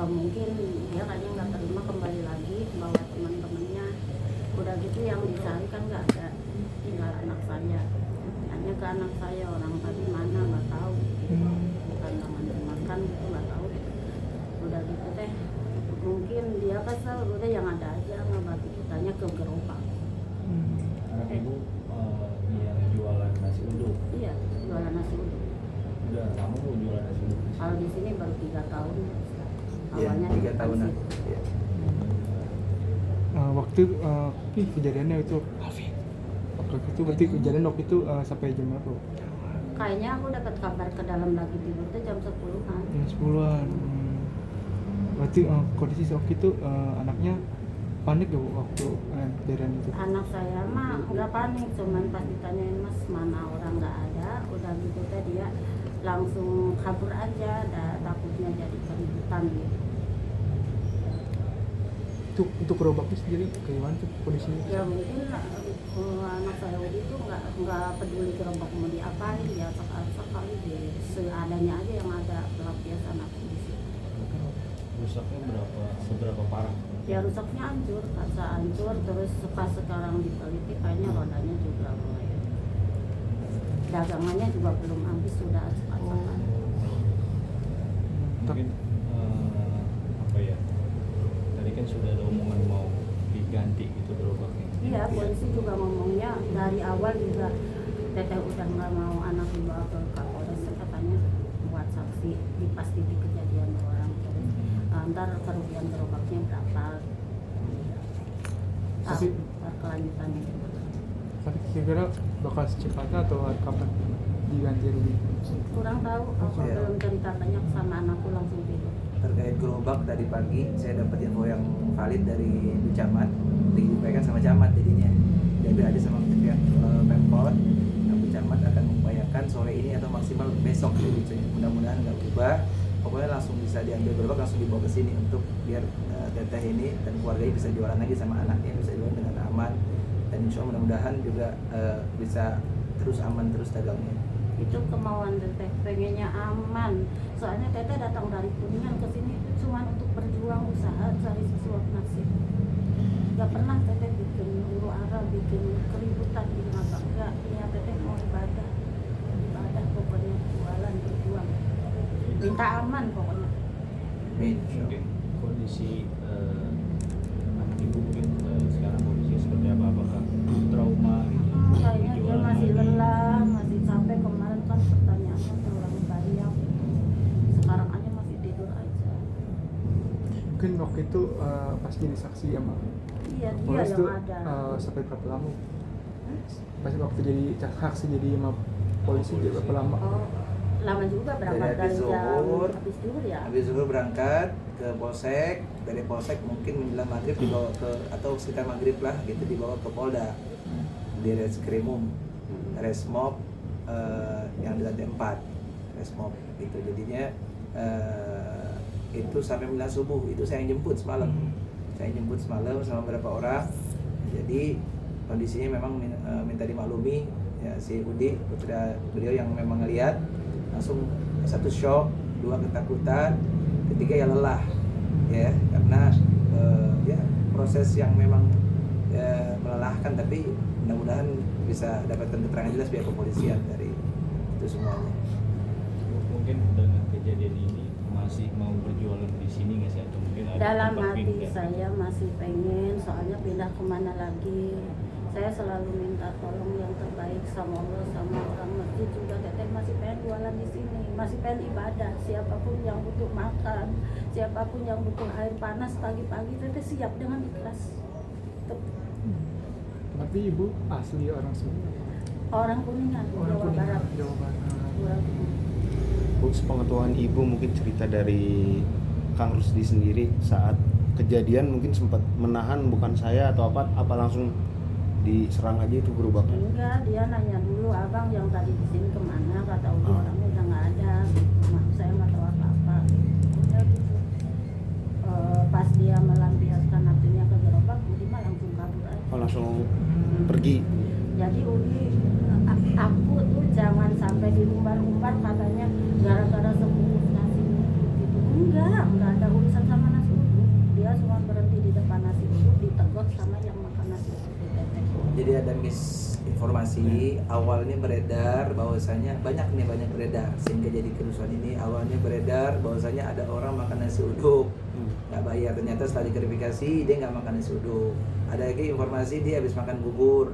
mungkin dia kayaknya nggak terima kembali lagi bawa teman-temannya. Udah gitu yang dicari kan nggak ada, tinggal anak saya. Tanya ke anak saya, orang tadi mana nggak tahu, bukan makan gitu nggak tahu. Udah gitu teh mungkin dia kesel, udah yang ada aja nggak bagi kitanya ke gerobak. Anak ibu yang jualan nasi uduk. Iya, jualan nasi uduk. Udah lama bu jualan nasi uduk? Kalau di sini baru 3 tahun. Iya, Awalnya 3 tahunan. Iya. Waktu kejadiannya itu waktu itu berarti kejadian waktu itu sampai jam berapa? Kayaknya aku dapat kabar ke dalam lagi tidur tuh jam 10-an. Jam 10-an. Berarti kondisi waktu itu anaknya panik gak bu waktu kejadian itu? Anak saya mah nggak panik, cuman pas ditanyain mas mana orang nggak ada, udah gitu teh dia langsung kabur aja, takutnya jadi keributan gitu. Untuk gerobaknya sendiri gimana tuh kondisinya? Ya mungkin anak saya itu nggak peduli gerobak mau diapain, ya sekali seadanya aja yang ada pelampiasan api di situ. Rusaknya seberapa parah? Ya rusaknya hancur, kaca hancur, terus pas sekarang diteliti kayaknya rodanya juga mulai, dagangannya juga belum habis, sudah acak-acakan. Mungkin apa ya? Tadi kan sudah ada omongan mau diganti gitu gerobaknya. Iya, polisi juga ngomongnya dari awal juga teteh udah nggak mau anak dibawa ke Kapolres, katanya buat saksi di pas titik kejadian orang, terus ntar kerugian gerobaknya berapa, Tapi kelanjutannya juga. tapi kira-kira bakal secepatnya atau kapan diganti rugi? Kurang tahu, aku Iya. belum cerita banyak sama anakku, langsung tidur. Terkait gerobak tadi pagi saya dapat info yang valid dari Bu Camat, diupayakan sama Camat jadinya diambil aja sama pihak Pemkot. Nah, Bu Camat akan mengupayakan sore ini atau maksimal besok gitu. Mudah-mudahan nggak berubah, pokoknya langsung bisa diambil gerobak, langsung dibawa ke sini untuk biar teteh ini dan keluarganya bisa jualan lagi sama anaknya, bisa jualan dengan aman, dan insya Allah mudah-mudahan juga bisa terus aman terus dagangnya. Itu kemauan teteh, pengennya aman. Soalnya teteh datang dari Kuningan ke sini itu cuma untuk berjuang usaha cari sesuap nasib. Gak pernah teteh bikin huru hara, bikin keributan, bikin apa enggak. Niat teteh mau ibadah pokoknya, jualan berjuang. Minta aman pokoknya. Amin. Mungkin kondisi anak ibu mungkin sekarang kondisinya seperti apa? Apakah trauma gitu? Kayaknya dia Jualan masih lagi? lelah, masih capek. Kemarin kan pertanyaannya terlalu banyak. Sekarang aja masih tidur aja. Mungkin waktu itu pas jadi saksi sama Iya, dia polres yang tuh ada. sampai berapa lama? Pas waktu jadi saksi jadi sama polisi jadi berapa lama? Oh, lama juga berangkat Dari dari habis jam zuhur. habis zuhur ya. Habis zuhur berangkat ke polsek, dari polsek mungkin menjelang maghrib dibawa ke, atau sekitar maghrib lah gitu, dibawa ke Polda di Reskrimum, Resmob yang di lantai 4 Resmob itu. Jadinya itu sampai menjelang subuh itu saya yang jemput semalam. Saya jemput semalam sama beberapa orang. Jadi kondisinya memang minta dimaklumi ya, si Udi putra beliau yang memang ngelihat langsung, satu shock, dua ketakutan, ketiga ya lelah ya, karena ya proses yang memang melelahkan, tapi mudah-mudahan bisa dapatkan keterangan jelas pihak kepolisian dari itu semuanya. Mungkin dengan kejadian ini masih mau berjualan di sini nggak sih, atau mungkin ada Dalam tempat hati pindah? saya masih pengen, soalnya pindah kemana lagi. Saya selalu minta tolong yang terbaik sama Allah, sama orang masjid juga. Teteh masih pengen jualan di sini, masih pengen ibadah. Siapapun yang butuh makan, siapapun yang butuh air panas pagi-pagi, teteh siap dengan ikhlas. Berarti ibu asli orang sini? Orang Kuningan, Orang Jawa Kuningan, Barat. Jawa Barat. Orang Kuningan. Bu, sepengetahuan ibu mungkin cerita dari Kang Rusdi sendiri saat kejadian mungkin sempat menahan, bukan saya atau apa langsung diserang aja itu gerobaknya? Enggak, dia nanya dulu, abang yang tadi di sini kemana, kata udah orangnya udah nggak ada, saya nggak tahu apa-apa, udah gitu. Pas dia melampiaskan apinya ke gerobak, Udi mah langsung kabur aja. Oh, langsung pergi. Jadi Udi aku tuh jangan sampai diumbar-umbar katanya gara-gara sebungkus nasi gitu. Enggak ada urusan sama dia cuma berhenti di depan nasi uduk, ditegur sama yang makan nasi uduk di Teteh. Jadi ada misinformasi awalnya beredar bahwasanya banyak beredar sehingga jadi kerusuhan ini. Awalnya beredar bahwasanya ada orang makan nasi uduk nggak bayar, ternyata setelah diklarifikasi dia nggak makan nasi uduk. Ada lagi informasi dia habis makan bubur,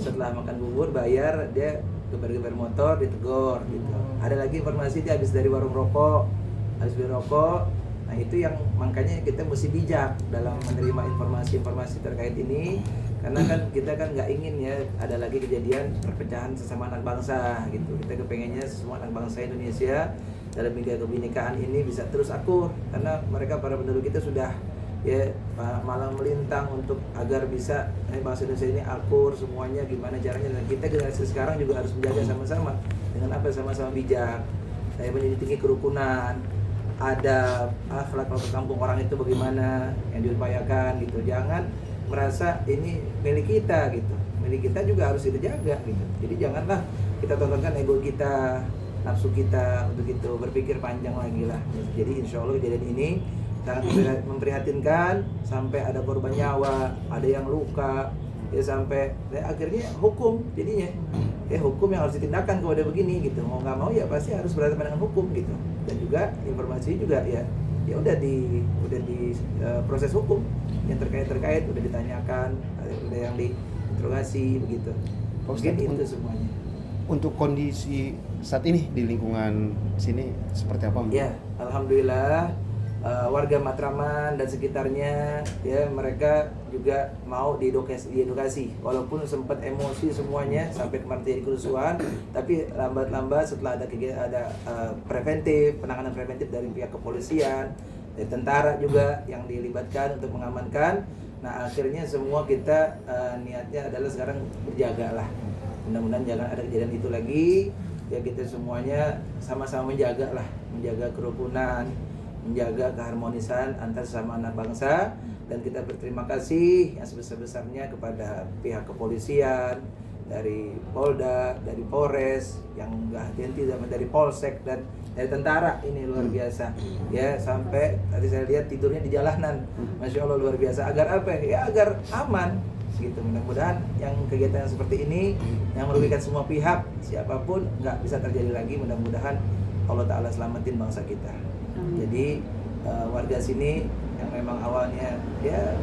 setelah makan bubur bayar dia geber-geber motor ditegur gitu. Ada lagi informasi dia habis dari warung rokok, habis beli rokok. Nah itu yang makanya kita mesti bijak dalam menerima informasi-informasi terkait ini, karena kan kita kan nggak ingin ya ada lagi kejadian perpecahan sesama anak bangsa gitu. Kita kepengennya semua anak bangsa Indonesia dalam menjaga kebinekaan ini bisa terus akur, karena mereka para penduduk kita sudah ya malang melintang untuk agar bisa bangsa Indonesia ini akur semuanya. Gimana caranya, dan kita generasi sekarang juga harus menjaga sama-sama dengan apa, sama-sama bijak. Saya menjadi tinggi kerukunan, ada akhlak kampung orang itu bagaimana yang diupayakan gitu. Jangan merasa ini milik kita gitu, milik kita juga harus kita jaga gitu. Jadi janganlah kita tontonkan ego kita, nafsu kita untuk itu, berpikir panjang lagi lah. Jadi insya Allah kejadian ini sangat memprihatinkan, sampai ada korban nyawa, ada yang luka, ya sampai akhirnya hukum jadinya. Ya hukum yang harus ditindakan kalau ada begini gitu. Mau nggak mau ya pasti harus berhadapan dengan hukum gitu. Dan juga informasi juga ya udah di proses hukum yang terkait udah ditanyakan, udah yang diinterogasi begitu. Mungkin itu semuanya. Untuk kondisi saat ini di lingkungan sini seperti apa? Ya, alhamdulillah warga Matraman dan sekitarnya ya mereka juga mau diedukasi walaupun sempat emosi semuanya sampai kemarin terjadi kerusuhan, tapi lambat-lambat setelah ada penanganan preventif dari pihak kepolisian, dari tentara juga yang dilibatkan untuk mengamankan. Nah akhirnya semua kita niatnya adalah sekarang berjaga lah. Mudah-mudahan jangan ada kejadian itu lagi. Ya kita semuanya sama-sama menjaga kerukunan, menjaga keharmonisan antar sesama anak bangsa. Dan kita berterima kasih yang sebesar-besarnya kepada pihak kepolisian, dari Polda, dari Polres, yang enggak henti dari Polsek dan dari tentara. Ini luar biasa ya, sampai tadi saya lihat tidurnya di jalanan, Masya Allah luar biasa. Agar apa ya, agar aman gitu. Mudah-mudahan yang kegiatan seperti ini yang merugikan semua pihak, siapapun nggak bisa terjadi lagi. Mudah-mudahan Allah Ta'ala selamatin bangsa kita. Jadi warga sini yang memang awalnya ya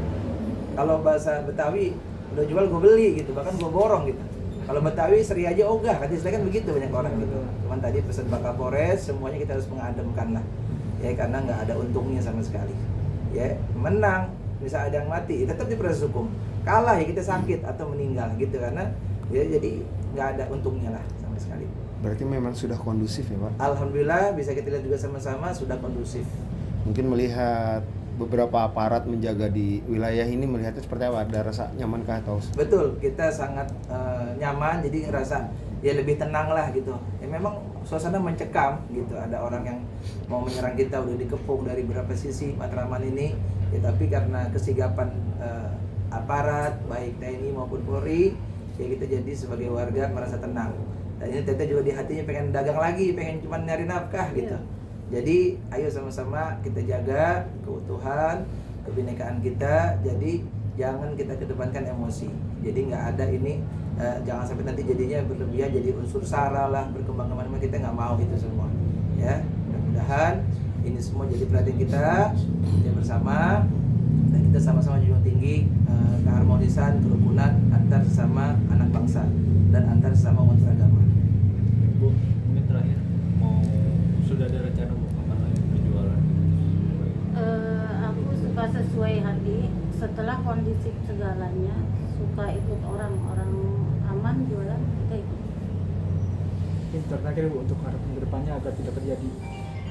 kalau bahasa Betawi udah jual gue beli gitu, bahkan gue borong gitu. Kalau Betawi seri aja ogah, kan istilahnya kan begitu banyak orang gitu. Cuman tadi pesan Pak Kapolres, semuanya kita harus mengademkan lah ya, karena nggak ada untungnya sama sekali ya. Menang bisa ada yang mati tetap di proses hukum, kalah ya kita sakit atau meninggal gitu, karena ya jadi nggak ada untungnya lah sama sekali. Berarti memang sudah kondusif ya Pak? Alhamdulillah bisa kita lihat juga sama-sama sudah kondusif. Mungkin melihat beberapa aparat menjaga di wilayah ini, melihatnya seperti apa? Ada rasa nyamankah atau? Betul, kita sangat nyaman, jadi ngerasa ya lebih tenang lah gitu. Ya memang suasana mencekam gitu, ada orang yang mau menyerang kita, udah dikepung dari beberapa sisi Matraman ini ya, tapi karena kesigapan aparat baik TNI maupun Polri ya kita jadi sebagai warga merasa tenang. Dan ini Teteh juga di hatinya pengen dagang lagi, pengen cuma nyari nafkah gitu. Jadi ayo sama-sama kita jaga keutuhan, kebinekaan kita. Jadi jangan kita kedepankan emosi. Jadi nggak ada ini, jangan sampai nanti jadinya berlebihan, jadi unsur sara lah, berkembang kemana-mana. Kita nggak mau itu semua. Ya, mudah-mudahan ini semua jadi perhatian kita bersama, dan kita sama-sama junjung tinggi keharmonisan, kerukunan antar sesama anak bangsa dan antar sesama umat beragama. Bu, mungkin terakhir sudah ada rencana mau kapan lagi berjualan? Aku suka sesuai hati, setelah kondisi segalanya suka ikut orang aman jualan, kita ikut. Mungkin terakhir Bu, untuk harapan kedepannya agar tidak terjadi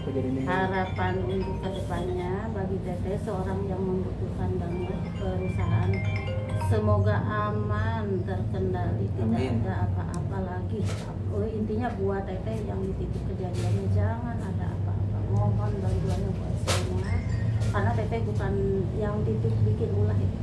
kejadian ini. Harapan untuk kedepannya bagi Teteh seorang yang membutuhkan banget perusahaan, semoga aman, terkendali, tidak Amin. ada apa-apa lagi. Intinya buat Teteh yang di titik kejadiannya jangan ada apa-apa. Mohon bantuannya buat semua, karena Teteh bukan yang titik bikin ulah itu.